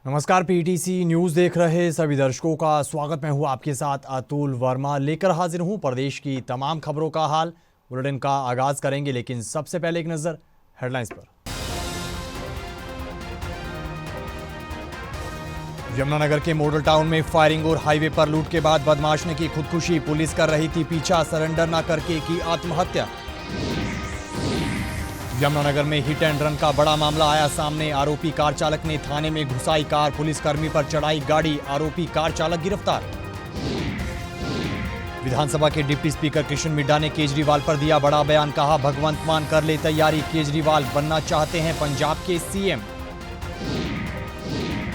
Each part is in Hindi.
नमस्कार, पीटीसी न्यूज देख रहे सभी दर्शकों का स्वागत। मैं हूं आपके साथ अतुल वर्मा, लेकर हाजिर हूं प्रदेश की तमाम खबरों का हाल। बुलेटिन का आगाज करेंगे, लेकिन सबसे पहले एक नजर हेडलाइंस पर। यमुनानगर के मॉडल टाउन में फायरिंग और हाईवे पर लूट के बाद बदमाश ने की खुदकुशी। पुलिस कर रही थी पीछा, सरेंडर न करके की आत्महत्या। यमुनानगर में हिट एंड रन का बड़ा मामला आया सामने। आरोपी कार चालक ने थाने में घुसाई कार, पुलिसकर्मी पर चढ़ाई गाड़ी, आरोपी कार चालक गिरफ्तार। विधानसभा के डिप्टी स्पीकर कृष्ण मिड्ढा ने केजरीवाल पर दिया बड़ा बयान, कहा भगवंत मान कर ले तैयारी, केजरीवाल बनना चाहते हैं पंजाब के सीएम।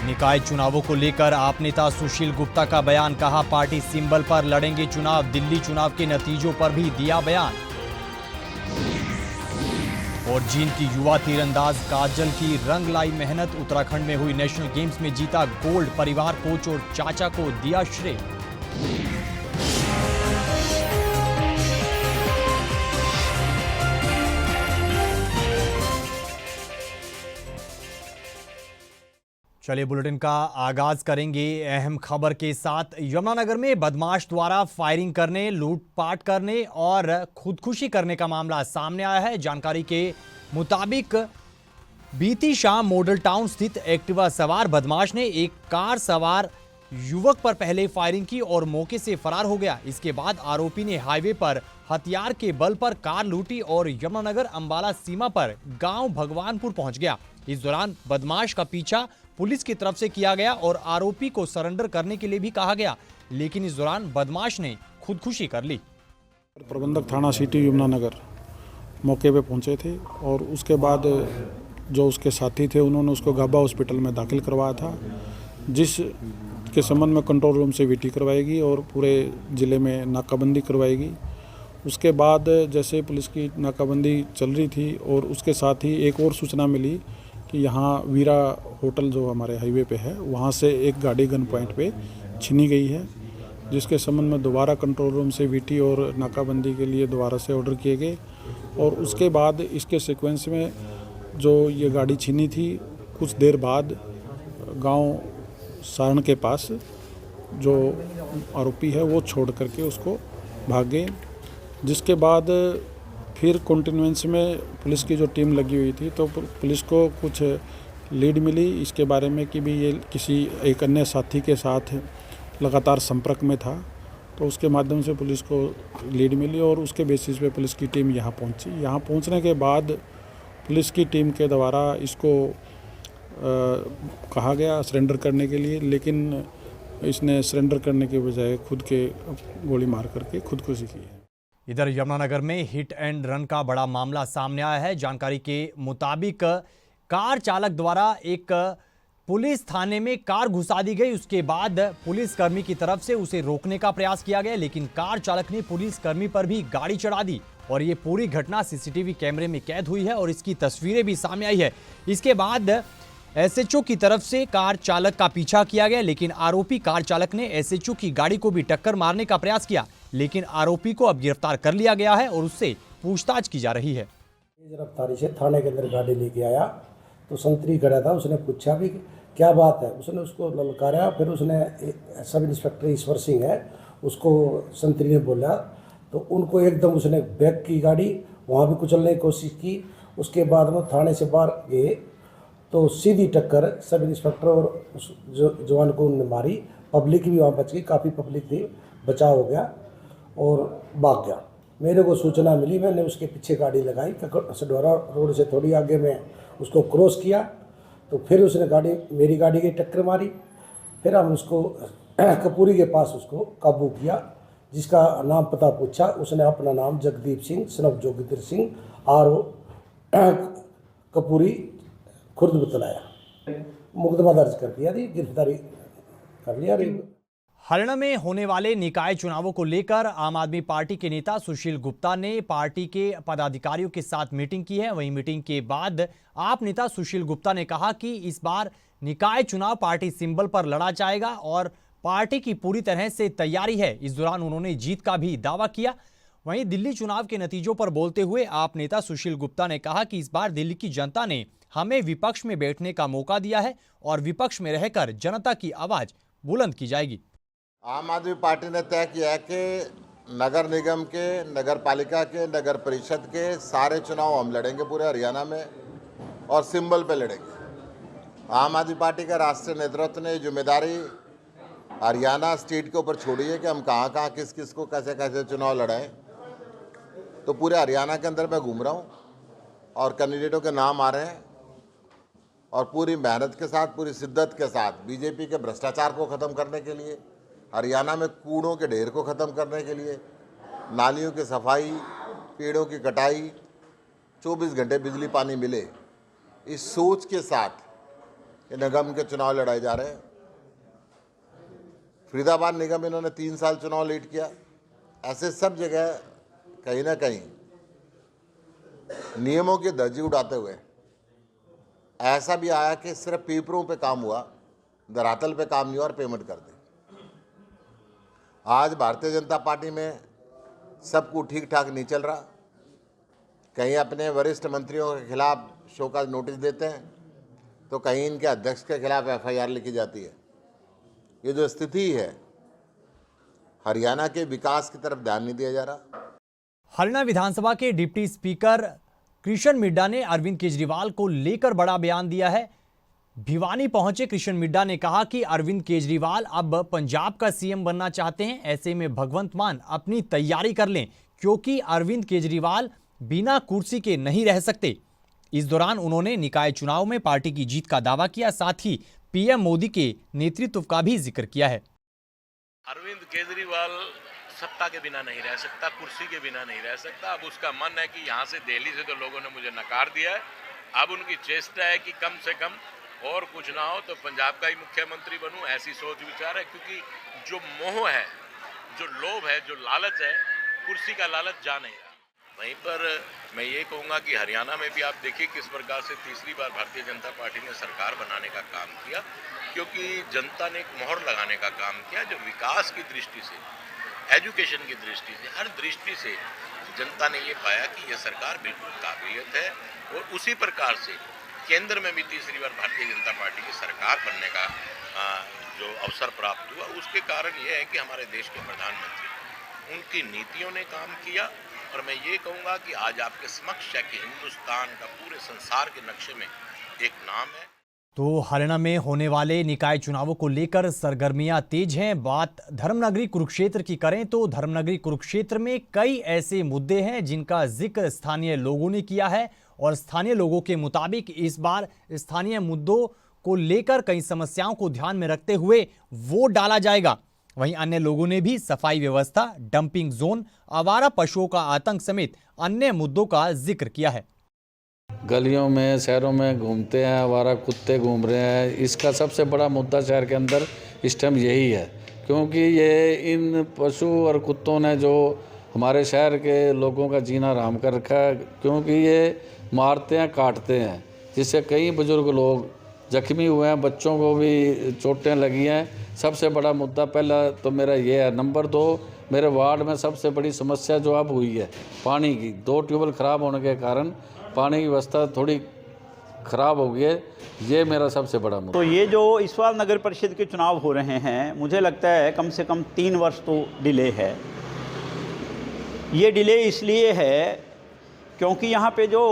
निकाय चुनावों को लेकर आप नेता सुशील गुप्ता का बयान, कहा पार्टी सिंबल पर लड़ेंगे चुनाव। दिल्ली चुनाव के नतीजों पर भी दिया बयान। और जींद की युवा तीरंदाज काजल की रंग लाई मेहनत, उत्तराखंड में हुई नेशनल गेम्स में जीता गोल्ड, परिवार, कोच और चाचा को दिया श्रेय। चलिए बुलेटिन का आगाज करेंगे अहम खबर के साथ। यमुनानगर में बदमाश द्वारा फायरिंग करने, लूटपाट करने और खुदकुशी करने का मामला सामने आया है। जानकारी के मुताबिक बीती शाम मॉडल टाउन स्थित एक्टिवा सवार बदमाश ने एक कार सवार युवक पर पहले फायरिंग की और मौके से फरार हो गया। इसके बाद आरोपी ने हाईवे पर हथियार के बल पर कार लूटी और यमुनानगर अंबाला सीमा पर गांव भगवानपुर पहुंच गया। इस दौरान बदमाश का पीछा पुलिस की तरफ से किया गया और आरोपी को सरेंडर करने के लिए भी कहा गया, लेकिन इस दौरान बदमाश ने खुदकुशी कर ली। प्रबंधक थाना सिटी यमुनानगर मौके पे पहुंचे थे और उसके बाद जो उसके साथी थे उन्होंने उसको गाबा हॉस्पिटल में दाखिल करवाया था, जिस के संबंध में कंट्रोल रूम से वीटी करवाएगी और पूरे ज़िले में नाकाबंदी करवाएगी। उसके बाद जैसे पुलिस की नाकाबंदी चल रही थी और उसके साथ ही एक और सूचना मिली कि यहाँ वीरा होटल जो हमारे हाईवे पे है, वहाँ से एक गाड़ी गन पॉइंट पे छीनी गई है, जिसके संबंध में दोबारा कंट्रोल रूम से वीटी और नाकाबंदी के लिए दोबारा से ऑर्डर किए गए। और उसके बाद इसके सीक्वेंस में जो ये गाड़ी छीनी थी, कुछ देर बाद गांव सारण के पास जो आरोपी है वो छोड़ करके उसको भाग गए। जिसके बाद फिर कंटिन्यूएंस में पुलिस की जो टीम लगी हुई थी, तो पुलिस को कुछ लीड मिली इसके बारे में कि भी ये किसी एक अन्य साथी के साथ लगातार संपर्क में था, तो उसके माध्यम से पुलिस को लीड मिली और उसके बेसिस पे पुलिस की टीम यहाँ पहुँची। यहाँ पहुँचने के बाद पुलिस की टीम के द्वारा इसको कहा गया सरेंडर करने के लिए, लेकिन इसने सरेंडर करने के बजाय खुद के गोली मार करके खुदकुशी की है। इधर यमुनानगर में हिट एंड रन का बड़ा मामला सामने आया है। जानकारी के मुताबिक कार चालक द्वारा एक पुलिस थाने में कार घुसा दी गई। उसके बाद पुलिसकर्मी की तरफ से उसे रोकने का प्रयास किया गया, लेकिन कार चालक ने पुलिसकर्मी पर भी गाड़ी चढ़ा दी और ये पूरी घटना सीसीटीवी कैमरे में कैद हुई है और इसकी तस्वीरें भी सामने आई है। इसके बाद एसएचओ की तरफ से कार चालक का पीछा किया गया, लेकिन आरोपी कार चालक ने एसएचओ की गाड़ी को भी टक्कर मारने का प्रयास किया, लेकिन आरोपी को अब गिरफ्तार कर लिया गया है और उससे पूछताछ की जा रही है। गिरफ्तारी से थाने के अंदर गाड़ी लेके आया तो संतरी खड़ा था, उसने पूछा भी क्या बात है, उसने उसको ललकारा। फिर उसने सब इंस्पेक्टर ईश्वर सिंह है, उसको संतरी ने बोला तो उनको एकदम उसने बैक की गाड़ी, वहाँ भी कुचलने की कोशिश की। उसके बाद में थाने से बाहर गए तो सीधी टक्कर सब इंस्पेक्टर और उस जवान को उन्होंने मारी। पब्लिक भी वहाँ बच गई, काफ़ी पब्लिक थी, बचाव हो गया और भाग गया। मेरे को सूचना मिली, मैंने उसके पीछे गाड़ी लगाई, सडोरा रोड से थोड़ी आगे में उसको क्रॉस किया तो फिर उसने मेरी गाड़ी की टक्कर मारी। फिर हम उसको कपूरी के पास उसको काबू किया, जिसका नाम पता पूछा, उसने अपना नाम जगदीप सिंह सनफ जोगिंदर सिंह आर.ओ. कपूरी खुर्द बतलाया। मुकदमा दर्ज कर दिया, गिरफ्तारी कर लिया। हरियाणा में होने वाले निकाय चुनावों को लेकर आम आदमी पार्टी के नेता सुशील गुप्ता ने पार्टी के पदाधिकारियों के साथ मीटिंग की है। वहीं मीटिंग के बाद आप नेता सुशील गुप्ता ने कहा कि इस बार निकाय चुनाव पार्टी सिंबल पर लड़ा जाएगा और पार्टी की पूरी तरह से तैयारी है। इस दौरान उन्होंने जीत का भी दावा किया। वहीं दिल्ली चुनाव के नतीजों पर बोलते हुए आप नेता सुशील गुप्ता ने कहा कि इस बार दिल्ली की जनता ने हमें विपक्ष में बैठने का मौका दिया है और विपक्ष में रहकर जनता की आवाज बुलंद की जाएगी। आम आदमी पार्टी ने तय किया है कि नगर निगम के, नगर पालिका के, नगर परिषद के सारे चुनाव हम लड़ेंगे पूरे हरियाणा में और सिंबल पे लड़ेंगे। आम आदमी पार्टी का राष्ट्रीय नेतृत्व ने जिम्मेदारी हरियाणा स्टेट के ऊपर छोड़ी है कि हम कहाँ कहाँ किस किस को कैसे कैसे चुनाव लड़ाएं। तो पूरे हरियाणा के अंदर मैं घूम रहा हूँ और कैंडिडेटों के नाम आ रहे हैं और पूरी मेहनत के साथ, पूरी शिद्दत के साथ बीजेपी के भ्रष्टाचार को ख़त्म करने के लिए, हरियाणा में कूड़ों के ढेर को ख़त्म करने के लिए, नालियों की सफाई, पेड़ों की कटाई, 24 घंटे बिजली पानी मिले, इस सोच के साथ ये निगम के चुनाव लड़ाए जा रहे हैं। फरीदाबाद निगम इन्होंने 3 साल चुनाव लेट किया। ऐसे सब जगह कहीं ना कहीं नियमों की धज्जी उड़ाते हुए ऐसा भी आया कि सिर्फ पेपरों पे काम हुआ, धरातल पे काम नहीं हुआ और पेमेंट कर दी। आज भारतीय जनता पार्टी में सब कुछ ठीक ठाक नहीं चल रहा। कहीं अपने वरिष्ठ मंत्रियों के खिलाफ शोकॉज नोटिस देते हैं तो कहीं इनके अध्यक्ष के खिलाफ एफआईआर लिखी जाती है। ये जो स्थिति है, हरियाणा के विकास की तरफ ध्यान नहीं दिया जा रहा। हरियाणा विधानसभा के डिप्टी स्पीकर कृष्ण मिड्डा ने अरविंद केजरीवाल को लेकर बड़ा बयान दिया है। भिवानी पहुंचे कृष्ण मिड्डा ने कहा कि अरविंद केजरीवाल अब पंजाब का सीएम बनना चाहते हैं। ऐसे में भगवंत मान अपनी तैयारी कर लें, क्योंकि अरविंद केजरीवाल बिना कुर्सी के नहीं रह सकते। इस दौरान उन्होंने निकाय चुनाव में पार्टी की जीत का दावा किया, साथ ही पीएम मोदी के नेतृत्व का भी जिक्र किया है। अरविंद केजरीवाल सत्ता के बिना नहीं रह सकता, कुर्सी के बिना नहीं रह सकता। अब उसका मन है कि यहाँ से दिल्ली से तो लोगों ने मुझे नकार दिया है, अब उनकी चेष्टा है कि कम से कम और कुछ ना हो तो पंजाब का ही मुख्यमंत्री बनूं, ऐसी सोच विचार है। क्योंकि जो मोह है, जो लोभ है, जो लालच है, कुर्सी का लालच जा नहीं रहा। वहीं पर मैं ये कहूँगा कि हरियाणा में भी आप देखिए किस प्रकार से तीसरी बार भारतीय जनता पार्टी ने सरकार बनाने का काम किया, क्योंकि जनता ने एक मोहर लगाने का काम किया जो विकास की दृष्टि से, एजुकेशन की दृष्टि से, हर दृष्टि से जनता ने ये पाया कि ये सरकार बिल्कुल काबिलियत है। और उसी प्रकार से केंद्र में भी तीसरी बार भारतीय जनता पार्टी की सरकार बनने का जो अवसर प्राप्त हुआ, उसके कारण ये है कि हमारे देश के प्रधानमंत्री, उनकी नीतियों ने काम किया। और मैं ये कहूँगा कि आज आपके समक्ष है कि हिंदुस्तान का पूरे संसार के नक्शे में एक नाम है। तो हरियाणा में होने वाले निकाय चुनावों को लेकर सरगर्मियां तेज हैं। बात धर्मनगरी कुरुक्षेत्र की करें तो धर्मनगरी कुरुक्षेत्र में कई ऐसे मुद्दे हैं जिनका जिक्र स्थानीय लोगों ने किया है और स्थानीय लोगों के मुताबिक इस बार स्थानीय मुद्दों को लेकर कई समस्याओं को ध्यान में रखते हुए वोट डाला जाएगा। वहीं अन्य लोगों ने भी सफाई व्यवस्था, डंपिंग जोन, आवारा पशुओं का आतंक समेत अन्य मुद्दों का जिक्र किया है। गलियों में, शहरों में घूमते हैं, आवारा कुत्ते घूम रहे हैं। इसका सबसे बड़ा मुद्दा शहर के अंदर इस टाइम यही है, क्योंकि ये इन पशु और कुत्तों ने जो हमारे शहर के लोगों का जीना हराम कर रखा है, क्योंकि ये मारते हैं, काटते हैं, जिससे कई बुजुर्ग लोग जख्मी हुए हैं, बच्चों को भी चोटें लगी हैं। सबसे बड़ा मुद्दा पहला तो मेरा ये है। नंबर 2, मेरे वार्ड में सबसे बड़ी समस्या जो अब हुई है पानी की। 2 ट्यूबवेल ख़राब होने के कारण पानी की व्यवस्था थोड़ी ख़राब हो गई है। ये मेरा सबसे बड़ा मुद्दा। तो ये जो इस बार नगर परिषद के चुनाव हो रहे हैं, मुझे लगता है कम से कम 3 वर्ष तो डिले है। ये डिले इसलिए है क्योंकि यहाँ पे जो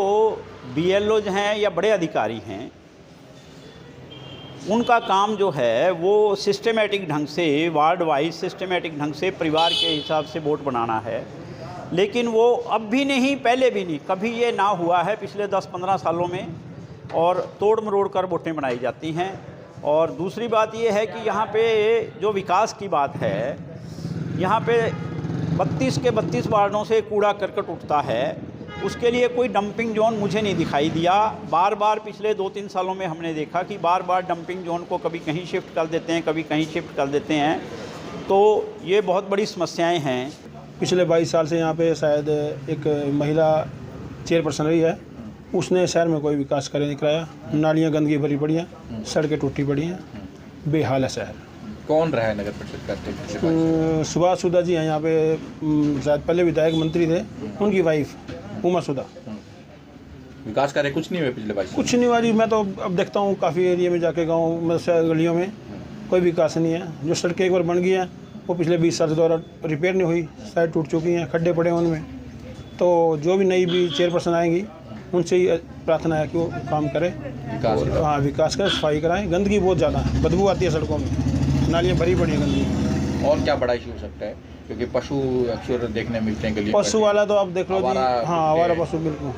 BLOs हैं या बड़े अधिकारी हैं, उनका काम जो है वो सिस्टमेटिक ढंग से, वार्ड वाइज सिस्टमेटिक ढंग से परिवार के हिसाब से वोट बनाना है। लेकिन वो अब भी नहीं, पहले भी नहीं, कभी ये ना हुआ है पिछले 10-15 सालों में, और तोड़ मरोड़ कर वोटें बनाई जाती हैं। और दूसरी बात ये है कि यहाँ पे जो विकास की बात है, यहाँ पे 32 के 32 वार्डों से कूड़ा करकट उठता है, उसके लिए कोई डंपिंग जोन मुझे नहीं दिखाई दिया। बार बार पिछले 2-3 सालों में हमने देखा कि बार बार डंपिंग जोन को कभी कहीं शिफ्ट कर देते हैं, कभी कहीं शिफ्ट कर देते हैं। तो ये बहुत बड़ी समस्याएं हैं। पिछले 22 साल से यहाँ पे शायद एक महिला चेयरपर्सन रही है, उसने शहर में कोई विकास कार्य नहीं कराया। नालियाँ गंदगी भरी पड़ी हैं, सड़कें टूटी पड़ी हैं, बेहाल है शहर। कौन रहा है नगर परिषद का? सुभाष सुधा जी हैं यहाँ पे, शायद पहले विधायक मंत्री थे, उनकी वाइफ उमा सुधा। विकास कार्य कुछ नहीं हुए पिछले 22 कुछ नहीं हुआ जी। मैं तो अब देखता हूँ काफ़ी एरिया में जाके गाँव में गलियों में कोई विकास नहीं है। जो सड़कें एक बार बन गई हैं वो पिछले 20 साल से द्वारा रिपेयर नहीं हुई, साइड टूट चुकी हैं, खड्डे पड़े हैं उनमें। तो जो भी नई भी चेयरपर्सन आएंगी उनसे ही प्रार्थना है कि वो काम करें, हाँ विकास करें, सफाई कराएं। गंदगी बहुत ज़्यादा है, बदबू आती है सड़कों में, नालियाँ भरी पड़ी हैं गंदगी। और क्या बड़ा इशू हो सकता है, क्योंकि पशु अक्सर देखने मिलते हैं गली पशु वाला तो आप देख लो जी, हाँ आवारा पशु बिल्कुल।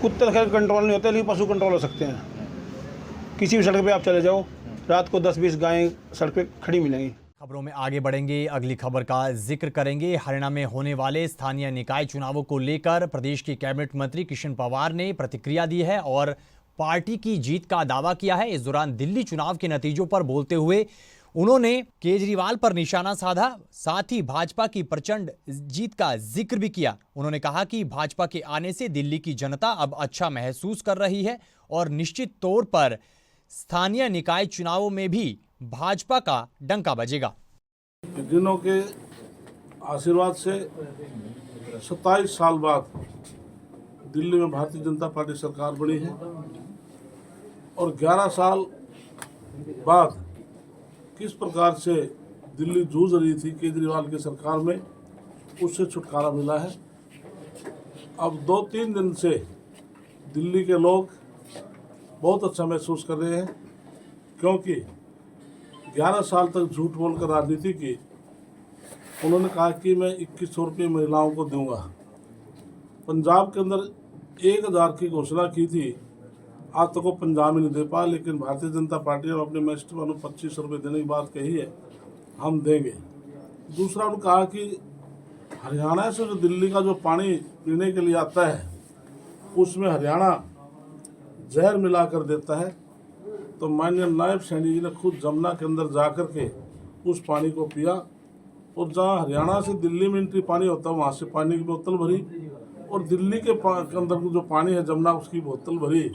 कुत्ते खैर कंट्रोल नहीं होते, लेकिन पशु कंट्रोल हो सकते हैं। किसी भी सड़क पे आप चले जाओ, रात को 10-20 गायें सड़क पे खड़ी मिलेंगी। खबरों में आगे बढ़ेंगे, अगली खबर का जिक्र करेंगे। हरियाणा में होने वाले स्थानीय निकाय चुनावों को लेकर प्रदेश के कैबिनेट मंत्री कृष्ण पवार ने प्रतिक्रिया दी है और पार्टी की जीत का दावा किया है। इस दौरान दिल्ली चुनाव के नतीजों पर बोलते हुए उन्होंने केजरीवाल पर निशाना साधा, साथ ही भाजपा की प्रचंड जीत का जिक्र भी किया। उन्होंने कहा कि भाजपा के आने से दिल्ली की जनता अब अच्छा महसूस कर रही है और निश्चित तौर पर स्थानीय निकाय चुनावों में भी भाजपा का डंका बजेगा। जिनों के आशीर्वाद से 27 साल बाद दिल्ली में भारतीय जनता पार्टी सरकार बनी है और 11 साल बाद किस प्रकार से दिल्ली जूझ रही थी केजरीवाल की सरकार में, उससे छुटकारा मिला है। अब 2-3 दिन से दिल्ली के लोग बहुत अच्छा महसूस कर रहे हैं, क्योंकि 11 साल तक झूठ बोलकर राजनीति की। उन्होंने कहा कि मैं 2100 रुपये महिलाओं को दूंगा। पंजाब के अंदर 1000 की घोषणा की थी, आज तक वो पंजाब ही नहीं दे पाया। लेकिन भारतीय जनता पार्टी ने अपने मैनिफेस्टो में 2500 रुपये देने की बात कही है, हम देंगे। दूसरा उन्होंने कहा कि हरियाणा से जो दिल्ली का जो पानी पीने के लिए आता है उसमें हरियाणा जहर मिला कर देता है। तो माननीय नायब सैनी जी ने खुद जमुना के अंदर जा कर के उस पानी को पिया और जहाँ हरियाणा से दिल्ली में एंट्री पानी होता है वहाँ से पानी की बोतल भरी और दिल्ली के अंदर जो पानी है जमुना उसकी बोतल भरी,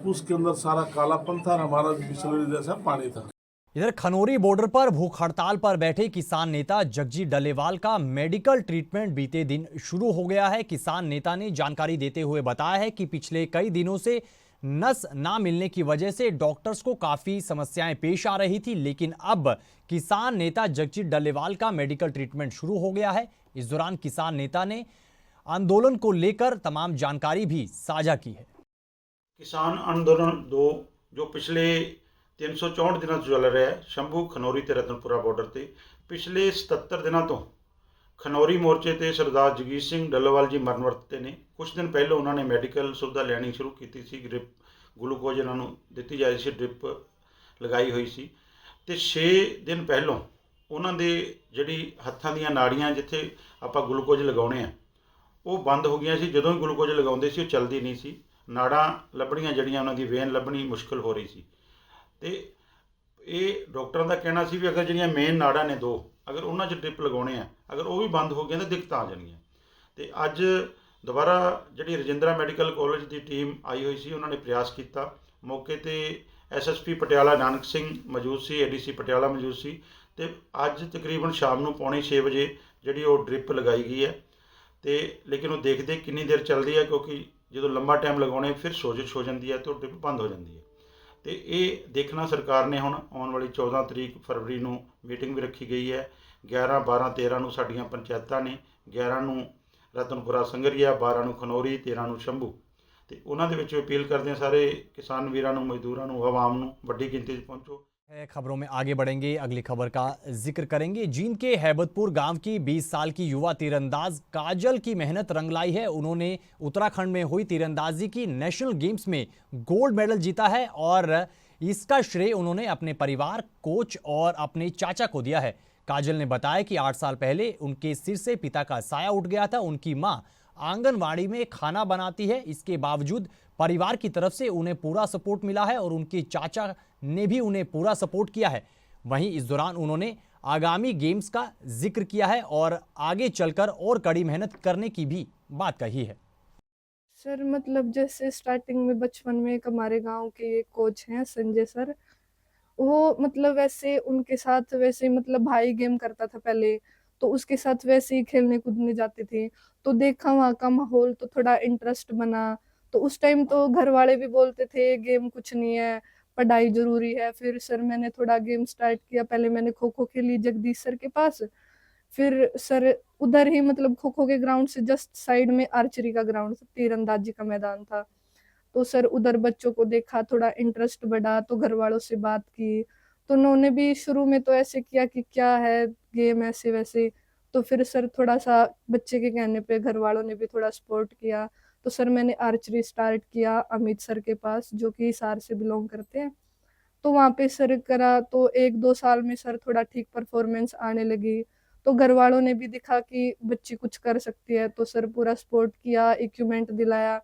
उसके अंदर सारा कालापन था और हमारा बिस्लरी जैसा पानी था। इधर खनौरी बॉर्डर पर भूख हड़ताल पर बैठे किसान नेता जगजीत डल्लेवाल का मेडिकल ट्रीटमेंट बीते दिन शुरू हो गया है। किसान नेता ने जानकारी देते हुए बताया है कि पिछले कई दिनों से नस ना मिलने की वजह से डॉक्टर्स को काफी समस्याएं पेश आ रही थी, लेकिन अब किसान नेता जगजीत डल्लेवाल का मेडिकल ट्रीटमेंट शुरू हो गया है। इस दौरान किसान नेता ने आंदोलन को लेकर तमाम जानकारी भी साझा की है। किसान आंदोलन 2 जो पिछले 364 ਦਿਨਾਂ ਤੋਂ ਚੱਲ ਰਿਹਾ ਹੈ ਸ਼ੰਭੂ ਖਨੌਰੀ ਤੇ ਰਤਨਪੁਰਾ ਬਾਰਡਰ ਤੇ ਪਿਛਲੇ 77 ਦਿਨਾਂ ਤੋਂ ਖਨੌਰੀ ਮੋਰਚੇ ਤੇ ਸਰਦਾਰ ਜਗਜੀਤ ਸਿੰਘ ਡੱਲੇਵਾਲ ਜੀ ਮਰਨ ਵਰਤੇ ਨੇ। ਕੁਝ ਦਿਨ ਪਹਿਲਾਂ ਉਹਨਾਂ ਨੇ ਮੈਡੀਕਲ ਸੁਵਿਧਾ ਲੈਣੀ ਸ਼ੁਰੂ ਕੀਤੀ ਸੀ, ਡ੍ਰਿਪ ਗਲੂਕੋਜ਼ ਇਹਨਾਂ ਨੂੰ ਦਿੱਤੀ ਜਾ ਰਹੀ ਸੀ, ਡ੍ਰਿਪ ਲਗਾਈ ਹੋਈ ਸੀ ਤੇ 6 ਦਿਨ ਪਹਿਲਾਂ ਉਹਨਾਂ ਦੇ ਜਿਹੜੀ ਹੱਥਾਂ ਦੀਆਂ ਨਾੜੀਆਂ ਜਿੱਥੇ ਆਪਾਂ ਗਲੂਕੋਜ਼ ਲਗਾਉਣੇ ਆ ਉਹ ਬੰਦ ਹੋ ਗਈਆਂ ਸੀ। ਜਦੋਂ ਹੀ ਗਲੂਕੋਜ਼ ਲਗਾਉਂਦੇ ਸੀ ਉਹ ਚੱਲਦੀ ਨਹੀਂ ਸੀ, ਨਾੜਾਂ ਲੱਭਣੀਆਂ ਜਿਹੜੀਆਂ ਉਹਨਾਂ ਦੀ ਵੇਨ ਲੱਭਣੀ ਮੁਸ਼ਕਲ ਹੋ ਰਹੀ ਸੀ। ਤੇ ਇਹ ਡਾਕਟਰਾਂ ਦਾ ਕਹਿਣਾ ਸੀ ਵੀ ਅਗਰ ਜਿਹੜੀਆਂ ਮੇਨ ਨਾੜਾਂ ਨੇ 2 ਅਗਰ ਉਹਨਾਂ 'ਚ ਡ੍ਰਿਪ ਲਗਾਉਣੇ ਆ, ਅਗਰ ਉਹ ਵੀ ਬੰਦ ਹੋ ਗਈਆਂ ਤਾਂ ਦਿੱਕਤਾਂ ਆ ਜਾਣਗੀਆਂ। ਤੇ ਅੱਜ ਦੁਬਾਰਾ ਜਿਹੜੀ ਰਜਿੰਦਰਾ ਮੈਡੀਕਲ ਕਾਲਜ ਦੀ ਟੀਮ ਆਈ ਹੋਈ ਸੀ, ਉਹਨਾਂ ਨੇ ਪ੍ਰਯਾਸ ਕੀਤਾ। ਮੌਕੇ ਤੇ ਐਸਐਸਪੀ ਪਟਿਆਲਾ ਨਾਨਕ ਸਿੰਘ ਮੌਜੂਦ ਸੀ, ਏਡੀਸੀ ਪਟਿਆਲਾ ਮੌਜੂਦ ਸੀ ਤੇ ਅੱਜ ਤਕਰੀਬਨ ਸ਼ਾਮ ਨੂੰ 5:45 ਵਜੇ ਜਿਹੜੀ ਉਹ ਡ੍ਰਿਪ ਲਗਾਈ ਗਈ ਹੈ। ਤੇ ਲੇਕਿਨ ਉਹ ਦੇਖਦੇ ਕਿੰਨੀ ਦੇਰ ਚੱਲਦੀ ਹੈ, ਕਿਉਂਕਿ ਜਦੋਂ ਲੰਬਾ ਟਾਈਮ ਲਗਾਉਣੇ ਫਿਰ ਸੋਜਸ਼ ਹੋ ਜਾਂਦੀ ਹੈ ਤੇ ਉਹ ਡ੍ਰਿਪ ਬੰਦ ਹੋ ਜਾਂਦੀ ਹੈ। ਤੇ ਇਹ ਦੇਖਣਾ ਸਰਕਾਰ ਨੇ ਹੁਣ ਆਉਣ ਵਾਲੀ 14 ਤਰੀਕ ਫਰਵਰੀ ਨੂੰ ਮੀਟਿੰਗ ਵੀ ਰੱਖੀ ਗਈ ਹੈ। 11, 12, 13 ਨੂੰ ਸਾਡੀਆਂ ਪੰਚਾਇਤਾਂ ਨੇ, 11 ਨੂੰ ਰਤਨਪੁਰਾ ਸੰਗਰੀਆ, 12 ਨੂੰ ਖਨੌਰੀ, 13 ਨੂੰ ਸ਼ੰਭੂ। ਤੇ ਉਹਨਾਂ ਦੇ ਵਿੱਚ ਅਪੀਲ ਕਰਦੇ ਹਾਂ ਸਾਰੇ ਕਿਸਾਨ ਵੀਰਾਂ ਨੂੰ, ਮਜ਼ਦੂਰਾਂ ਨੂੰ, ਆਵਾਮ ਨੂੰ ਵੱਡੀ ਗਿਣਤੀ 'ਚ ਪਹੁੰਚੋ। खबरों में आगे बढ़ेंगे, अगली खबर का जिक्र करेंगे। जींद के हैबतपुर गांव की 20 साल की युवा तीरंदाज काजल की मेहनत रंग लाई है। उन्होंने उत्तराखंड में हुई तीरंदाजी की नेशनल गेम्स में गोल्ड मेडल जीता है और इसका श्रेय उन्होंने अपने परिवार, कोच और अपने चाचा को दिया है। काजल ने बताया कि 8 साल पहले उनके सिर से पिता का साया उठ गया था। उनकी मां आंगनवाड़ी में खाना बनाती है, इसके बावजूद परिवार की तरफ से उन्हें पूरा सपोर्ट मिला है और उनके चाचा ने भी उन्हें पूरा सपोर्ट किया है। वहीं इस दौरान उन्होंने आगामी गेम्स का जिक्र किया है और आगे चलकर और कड़ी मेहनत करने की भी बात कही है। सर मतलब जैसे स्टार्टिंग में बचपन में एक हमारे गांव के कोच हैं संजय सर, वो मतलब वैसे उनके साथ वैसे मतलब भाई गेम करता था पहले, तो उसके साथ वैसे ही खेलने कूदने जाते थे। तो देखा वहाँ का माहौल तो थोड़ा इंटरेस्ट बना, तो उस टाइम तो घर वाले भी बोलते थे गेम कुछ नहीं है, पढ़ाई जरूरी है। फिर सर मैंने थोड़ा गेम स्टार्ट किया, पहले मैंने खो खो खेली जगदीश सर के पास, फिर सर उधर ही मतलब खो खो के ग्राउंड से जस्ट साइड में आर्चरी का ग्राउंड, तीरंदाजी का मैदान था। तो सर उधर बच्चों को देखा, थोड़ा इंटरेस्ट बढ़ा, तो घर वालों से बात की, तो उन्होंने भी शुरू में तो ऐसे किया कि क्या है गेम ऐसे वैसे, तो फिर सर थोड़ा सा बच्चे के कहने पे घर वालों ने भी थोड़ा सपोर्ट किया। तो सर मैंने आर्चरी स्टार्ट किया अमित सर के पास, जो कि हिसार से बिलोंग करते हैं। तो वहाँ पे सर करा, तो 1-2 साल में सर थोड़ा ठीक परफॉर्मेंस आने लगी। तो घर वालों ने भी देखा कि बच्ची कुछ कर सकती है, तो सर पूरा सपोर्ट किया, इक्विपमेंट दिलाया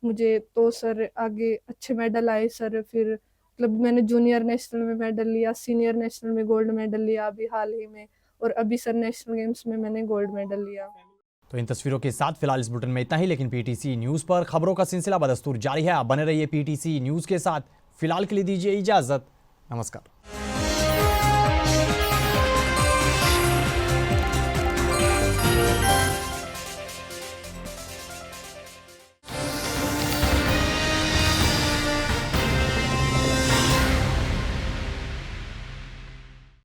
मुझे। तो सर आगे अच्छे मेडल आए सर, फिर मतलब मैंने जूनियर नेशनल में मेडल लिया, सीनियर नेशनल में गोल्ड मेडल लिया अभी हाल ही में, और अभी सर नेशनल गेम्स में मैंने गोल्ड मेडल लिया। तो इन तस्वीरों के साथ फिलहाल इस बुलेटिन में इतना ही, लेकिन पीटीसी न्यूज़ पर खबरों का सिलसिला बदस्तूर जारी है। आप बने रहिए पीटीसी न्यूज़ के साथ। फिलहाल के लिए दीजिए इजाजत। नमस्कार।